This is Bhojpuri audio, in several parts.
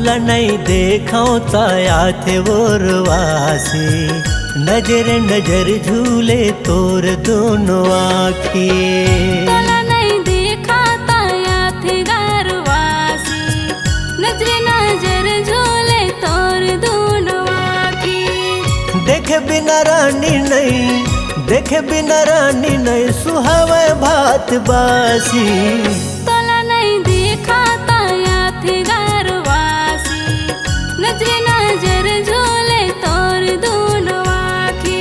तोला नहीं देखो ताया थे वोरवासी, नजर नजर झूले तोर दोनों आँखी। तोला नहीं देखा ताया थे घरवासी, नजर नजर झूले तोर दोनों आँखी। देखे बिना रानी नहीं, देखे बिना रानी नहीं सुहावे भात बासी। तोला नहीं देखा ताया थे घरवासी, नजर नजर झूले तोर दोनों आँखी।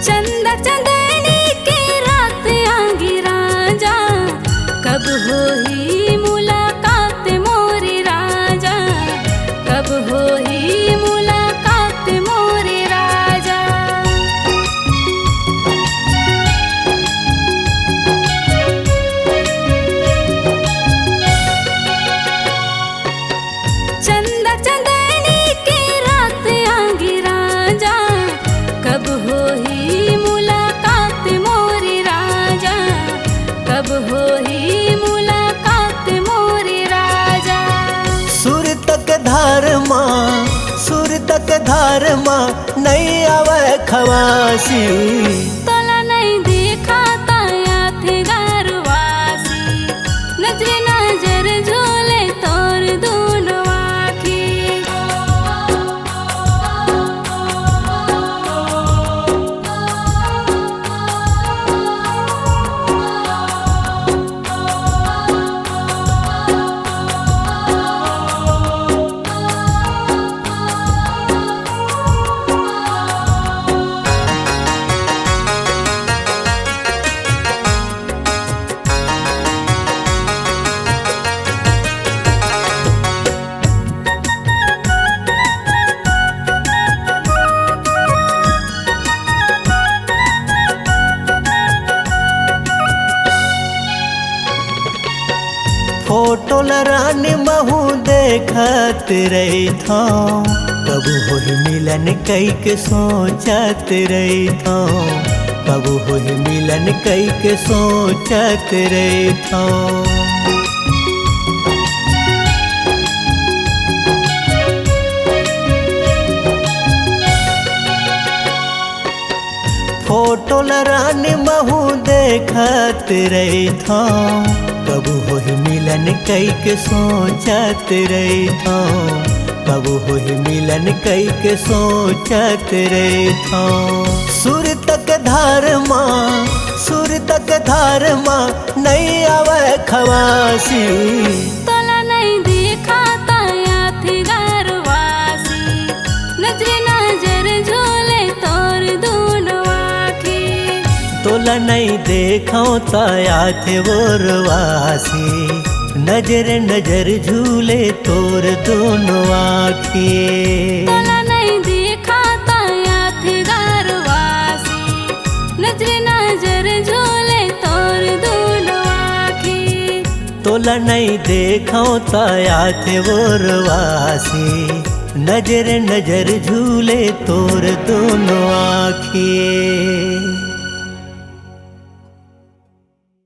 चंदा चंदनी के रात आंगी राजा, कब होई मुलाकात मोरे राजा, कब होई मुलाकात मोरे राजा। चंदा चंदनी के रात आंगी राजा, कब होई मुलाकात मोरे राजा, कब होई मुलाकात मोरे राजा। सुर तक धार माँ, सुर तक धार माँ नहीं आवे खवासी। तोला नहीं देखा ताया थे घरवासी, नजर नजर झूले तोर दोनों आँखी। फोटो लरानी महू देखत रही था, कब होई मिलन कई के सोचत रही था, कब होई मिलन कई के सोचत रही था। फोटो लरानी महू देखत रही था, कब होई मिलन कई के सोचत रही था, कब होई मिलन कई के सोचत रही था। सुर तक धार माँ, सुर तक धार माँ नहीं आवे खवासी। तोला नहीं देखा ताया थे घरवासी, नजर नजर झूले तोर दोनों आँखी। तोला नहीं देखो ताया थे वोरवासी, नजर नजर झूले तोर दोनों आँखी। तोला नहीं देखा ताया थे घरवासी, नजर नजर झूले तोर दोनों आँखी। तोला नहीं देखो ताया थे वोरवासी, नजर नजर झूले तोर दोनों आँखी।